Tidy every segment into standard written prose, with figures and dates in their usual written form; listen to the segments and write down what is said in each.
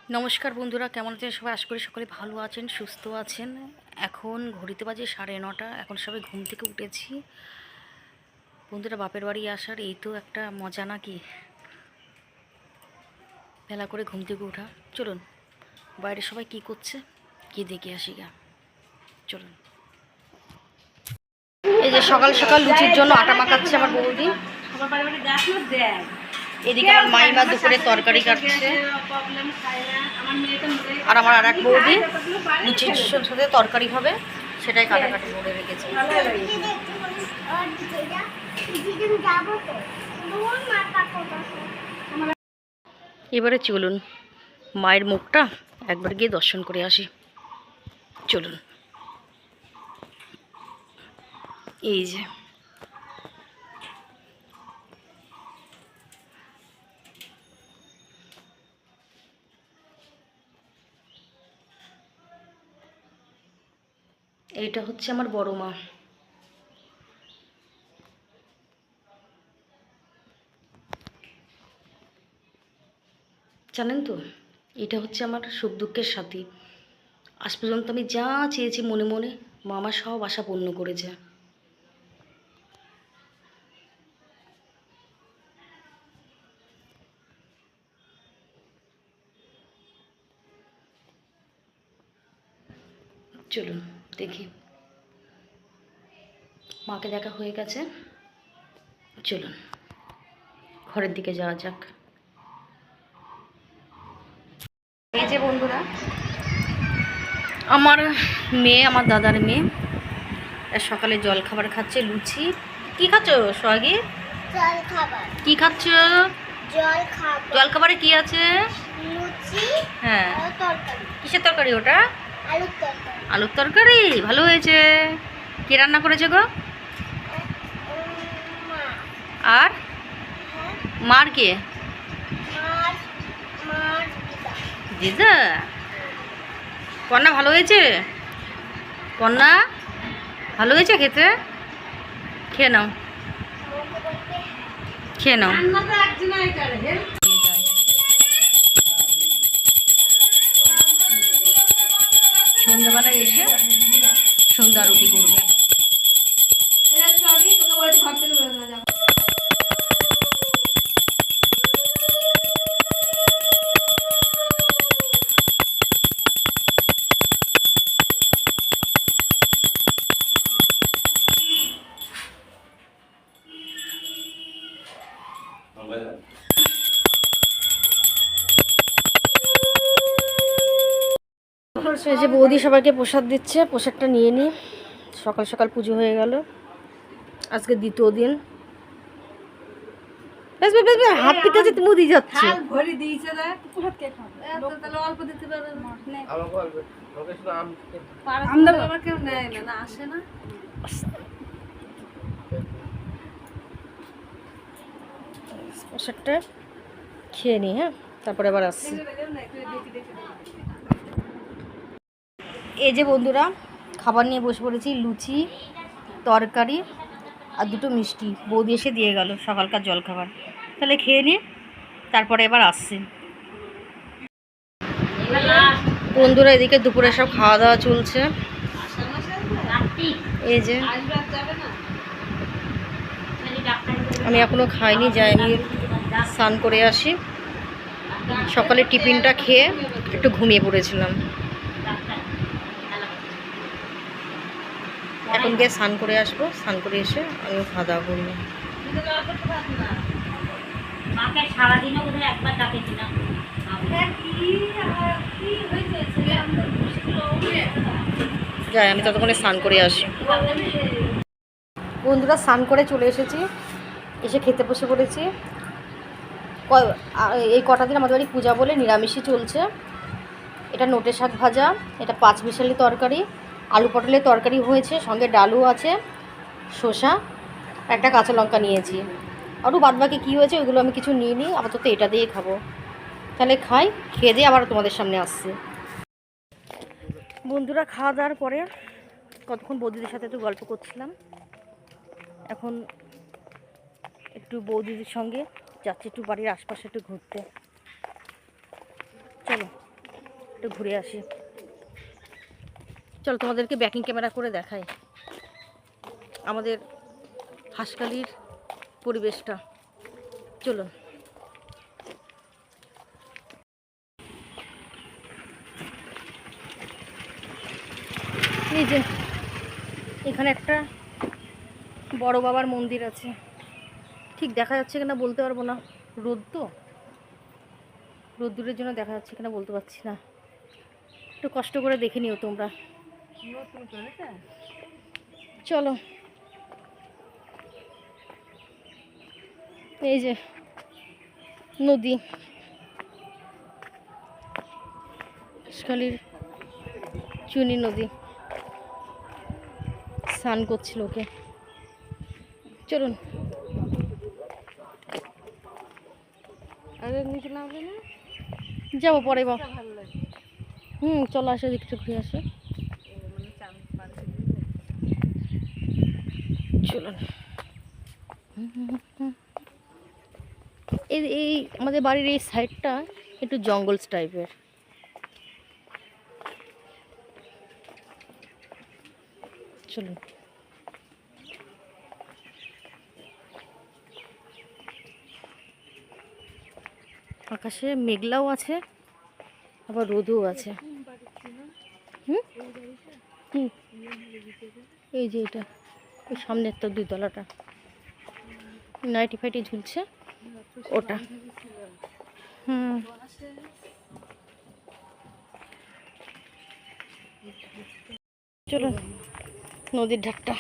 নমস্কার বন্ধুরা, কেমন আছেন সবাই? আশা করি সকলে ভালো আছেন, সুস্থ আছেন। এখন ঘড়িতে বাজে 9:30। এখন সবাই ঘুম থেকে উঠেছি। বন্ধুরা, বাপের বাড়ি আসার এই তো একটা মজা নাকি, বেলা করে ঘুম থেকে ওঠা। চলুন বাইরে সবাই কি করছে গিয়ে দেখে আসি গা। চলুন। এই যে সকাল সকাল লুচির জন্য আটা মাখাচ্ছে আমার বৌদি। এদিকে আমার মাইমা দুপুরে তরকারি কাটছে, আর আমার আর এক বৌদি লুচির সাথে তরকারি হবে, সেটাই কাটাকাটি করে রেখেছে। এবারে চলুন মায়ের মুখটা একবার গিয়ে দর্শন করে আসি। চলুন। এই যে এইটা হচ্ছে আমার বড় মা। জানেন তো, এটা হচ্ছে আমার সুখ দুঃখের সাথী। আজ পর্যন্ত আমি যা চেয়েছি মনে মনে, মা আমার সব আশা পূর্ণ করেছে। চলুন দেখি, মাকে দেখা হয়ে গেছে। চলুন ঘরের দিকে যাওয়া যাক। এই যে বন্ধুরা, আমার মেয়ে, আমার দাদার মেয়ে সকালে জল খাবার খাচ্ছে, লুচি। কি খাচ্ছ সোহাগী? জল খাবার। কি খাচ্ছ? জল খাবার। জল খাবারে কি আছে? লুচি। হ্যাঁ। আর তরকারি। কিসের তরকারি ওটা? আলুর তরকারি। আলুর তরকারি। ভালো হয়েছে। কে রান্না করেছে গো? মা। আর হ্যাঁ। মার কে? মার মার দিদা। দিদা। কন্যা ভালো হয়েছে? কন্যা ভালো হয়েছে খেতে? খেয়ে নাও, খেয়ে নাও। সন্ধ্যাবেলায় এসে সন্ধ্যা আরতি করবে। এই যে বৌদি সবাইকে প্রসাদ দিচ্ছে, প্রসাদটা নিয়ে নিই। সকাল সকাল পুজো হয়ে গেল, আজকে দ্বিতীয় দিন। হাত পিঠে যে তুমি দিয়ে যাচ্ছে। প্রসাদটা খেয়ে নিই, হ্যাঁ, তারপরে আবার আসছি। এই যে বন্ধুরা, খাবার নিয়ে বসে পড়েছি। লুচি, তরকারি আর দুটো মিষ্টি বৌদি এসে দিয়ে গেল, সকালকার জলখাবার। তাহলে খেয়ে নিই, তারপরে এবার আসছি। বন্ধুরা, এদিকে দুপুরে সব খাওয়া দাওয়া চলছে। এই যে আমি এখনো খাইনি, যাই আমি স্নান করে আসি। সকালে টিফিনটা খেয়ে একটু ঘুমিয়ে পড়েছিলাম। এখন গিয়ে স্নান করে আসবো, স্নান করে এসে আমি খাওয়া দাওয়া করবো। যাই আমি ততক্ষণে স্নান করে আসি। বন্ধুরা, স্নান করে চলে এসেছি, এসে খেতে বসে পড়েছি। এই কটা দিন আমাদের বাড়ি পূজা বলে নিরামিষই চলছে। এটা নোটে শাক ভাজা, এটা 5 মিশালি তরকারি, আলু পটলের তরকারি হয়েছে, সঙ্গে ডালও আছে, শসা, একটা কাঁচা লঙ্কা নিয়েছি। আরও বাদবাকি কী হয়েছে ওইগুলো আমি কিছু নিইনি, আপাতত এটা দিয়ে খাবো। তাহলে খাই, খেয়ে দিয়ে আবার তোমাদের সামনে আসছি। বন্ধুরা, খাওয়া দাওয়ার পরে কতক্ষণ বৌদিদের সাথে একটু গল্প করছিলাম। এখন একটু বৌদিদের সঙ্গে যাচ্ছি একটু বাড়ির আশপাশে একটু ঘুরতে। চলো। একটু ঘুরে আসি। চল তোমাদেরকে ব্যাকিং ক্যামেরা করে দেখাই আমাদের হাঁসখালির পরিবেশটা। চলো। এই যে এখানে একটা বড় বাবার মন্দির আছে, ঠিক দেখা যাচ্ছে কিনা বলতে পারবো না, রোদ্দুরের জন্য দেখা যাচ্ছে কিনা বলতে পারছি না, একটু কষ্ট করে দেখে নিও তোমরা। চলো, এই যে নদী, হাঁসখালির চুনি নদী, স্নান করছিল ওকে। চলুন। যাবো পরে বা চলো আসো, একটু ঘুরে আসো। চলুন। এই আমাদের বাড়ির এই সাইডটা একটু জঙ্গল টাইপের। চলুন। আকাশে মেঘলাও আছে, আবার রোদও আছে। কি এই যে এটা ওই সামনের তো 2 তলাটা নাইটি ফাইটি ঝুলছে ওটা। চলো নদীর ঢাকটা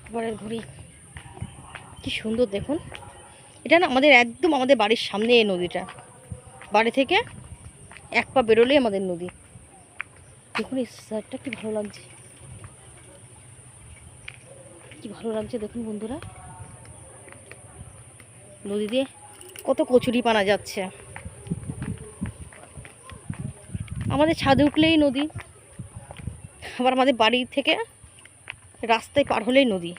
এবারে ঘুরি। কি সুন্দর দেখুন, এটা না আমাদের একদম আমাদের বাড়ির সামনে এই নদীটা, বাড়ি থেকে 1 পা বেরোলেই আমাদের নদী। দেখুন এই সাইডটা কি ভালো লাগছে, কি ভালো লাগছে দেখুন বন্ধুরা। নদী দিয়ে কত কচুরি পানা যাচ্ছে। আমাদের ছাদে উঠলেই নদী, আবার আমাদের বাড়ি থেকে রাস্তায় পার হলেই নদী,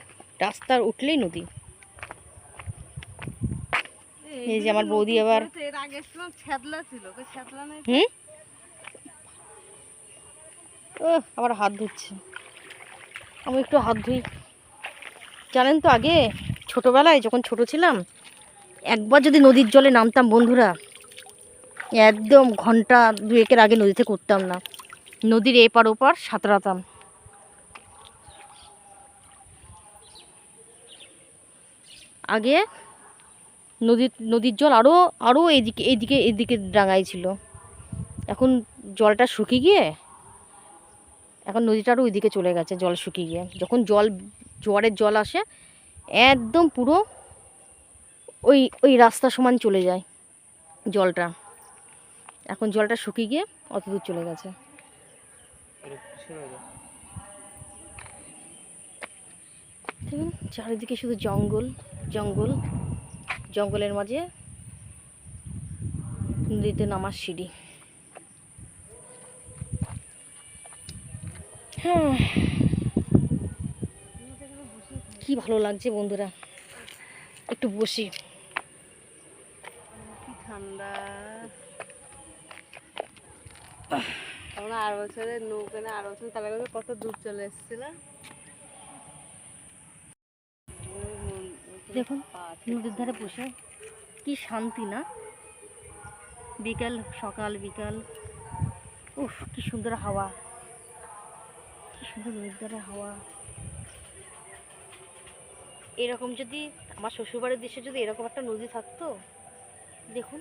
রাস্তার উঠলেই নদী। এই যে আমার বৌদি আবার আবার হাত ধুচ্ছে, আমি একটু হাত ধুই। জানেন তো আগে ছোটবেলায় যখন ছোট ছিলাম, একবার যদি নদীর জলে নামতাম বন্ধুরা, একদম ঘন্টা 2-1 আগে নদীতে করতাম না, নদীর এপার ওপার সাঁতরাতাম। আগে নদীর জল আরও আরও এইদিকে ডাঙায় ছিল। এখন জলটা শুকিয়ে গিয়ে এখন নদীটা আরও ওইদিকে চলে গেছে, জল শুকিয়ে গিয়ে। যখন জোয়ারের জল আসে একদম পুরো ওই রাস্তা সমান চলে যায় জলটা। এখন জলটা শুকিয়ে গিয়ে অত দূর চলে গেছে। দেখুন চারিদিকে শুধু জঙ্গল জঙ্গল, জঙ্গলের মাঝে নদীতে নামার সিঁড়ি। হ্যাঁ, কি ভালো লাগছে বন্ধুরা, একটু বসি। ঠান্ডা। আমরা 8 বছরের নৌকা না, 8 বছর তার আগে কত দূর চলে এসেছিল। দেখুন নদীর ধারে বসে কি শান্তি না, বিকাল সকাল বিকাল, উফ কি সুন্দর হাওয়া, কি সুন্দর নদীর ধারে হাওয়া। এরকম যদি আমার শ্বশুরবাড়ির দেশে যদি এরকম একটা নদী থাকতো, দেখুন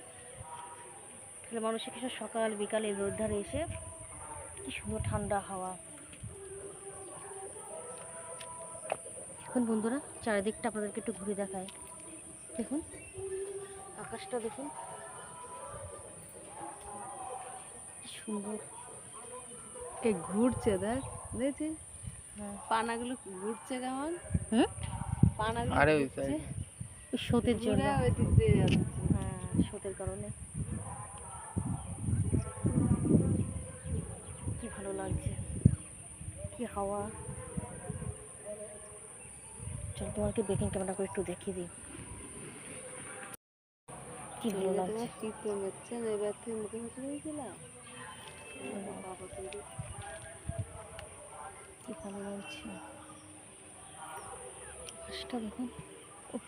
তাহলে মানুষের কিছু সকাল বিকালে রোদ ধারে এসে কি সুন্দর ঠান্ডা হাওয়া। এখন বন্ধুরা চারিদিকটা আপনাদেরকে একটু ঘুরে দেখায়। দেখুন আকাশটা দেখুন কি সুন্দর। এই ঘুরছে দেখ, দেখছিস পানাগুলো ঘুরছে কেমন। পানাগুলো ঘুরছে ওই স্রোতের জন্য, ওই দিক দিয়ে যাচ্ছে। হ্যাঁ স্রোতের কারণে কি ভালো লাগছে, কি হাওয়া। চল তোমাকে বেকিং ক্যামেরা করে একটু দেখিয়ে দিই কি ভালো লাগছে। শীত মেরছে না, এবার থেকে মুখে মুখে হয়েছিল। কি ভালো লাগছে ঘাসটা দেখুন। উফ।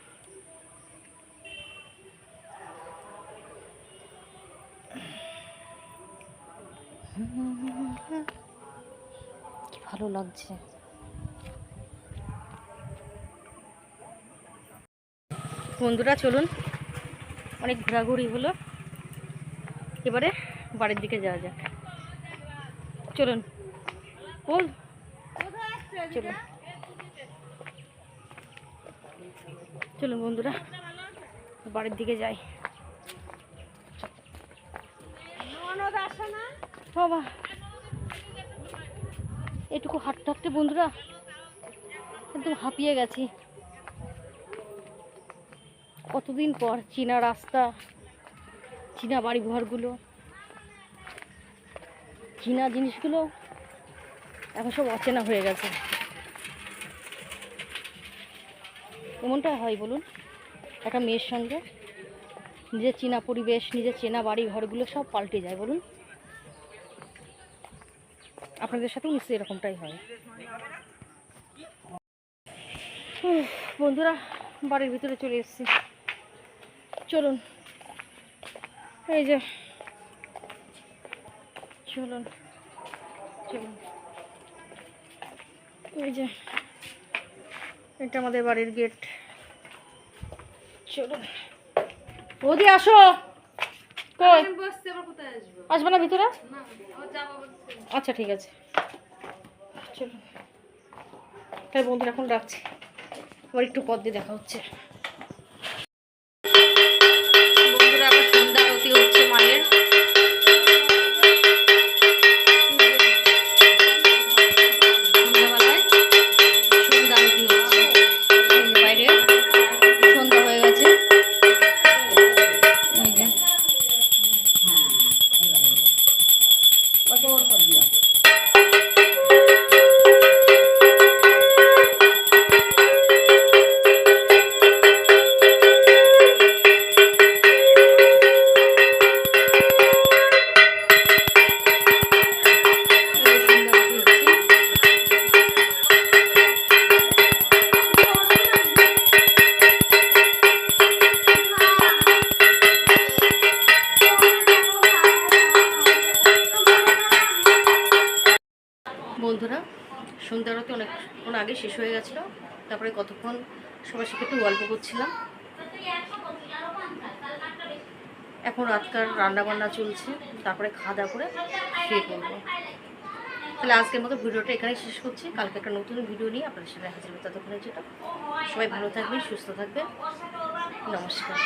কি ভালো লাগছে। বন্ধুরা চলুন, অনেক ঘোরাঘুরি হলো, এবারে বাড়ির দিকে যাওয়া যাক। চলুন বল, চলুন চলুন বন্ধুরা বাড়ির দিকে যাই। বাবা এটুকু হাঁটতে হাঁটতে বন্ধুরা একদম হাঁপিয়ে গেছি। কতদিন পর চীনা রাস্তা, চীনা বাড়ি ঘরগুলো, চীনা জিনিসগুলো এখন সব অচেনা হয়ে গেছে। এমনটা হয় বলুন, একটা মেয়ের সঙ্গে নিজের চীনা পরিবেশ, নিজের চেনা বাড়ি ঘরগুলো সব পাল্টে যায় বলুন। আপনাদের সাথেও নিশ্চয়ই এরকমটাই হয়। বন্ধুরা বাড়ির ভিতরে চলে এসেছি, চলুন এই যে চলুন চলুন এই যে এটা আমাদের বাড়ির গেট। চলুন বৌদি আসো। কই আসবে না ভিতরে? আচ্ছা ঠিক আছে চলুন তাই বন্ধুরা এখন রাখছি, আবার একটু পর দিয়ে দেখা হচ্ছে। বন্ধুরা আবার সন্ধ্যা আরতি হচ্ছে মায়ের। সন্ধ্যাবেলায় সন্ধ্যা আরতি হচ্ছে, এই যে বাইরে সন্ধ্যা হয়ে গেছে। এই যে বন্ধুরা সন্ধ্যা আরতি অনেকক্ষণ আগে শেষ হয়ে গেছিলো, তারপরে কতক্ষণ সবার সাথে একটু গল্প করছিলাম। এখন রাতকার রান্না বান্না চলছে, তারপরে খাওয়া দাওয়া করে শুয়ে পড়বো। তাহলে আজকের মতো ভিডিওটা এখানেই শেষ করছি, কালকে একটা নতুন ভিডিও নিয়ে আপনাদের সাথে হাজির হবে। ততক্ষণের জন্য সবাই ভালো থাকবেন, সুস্থ থাকবেন, নমস্কার।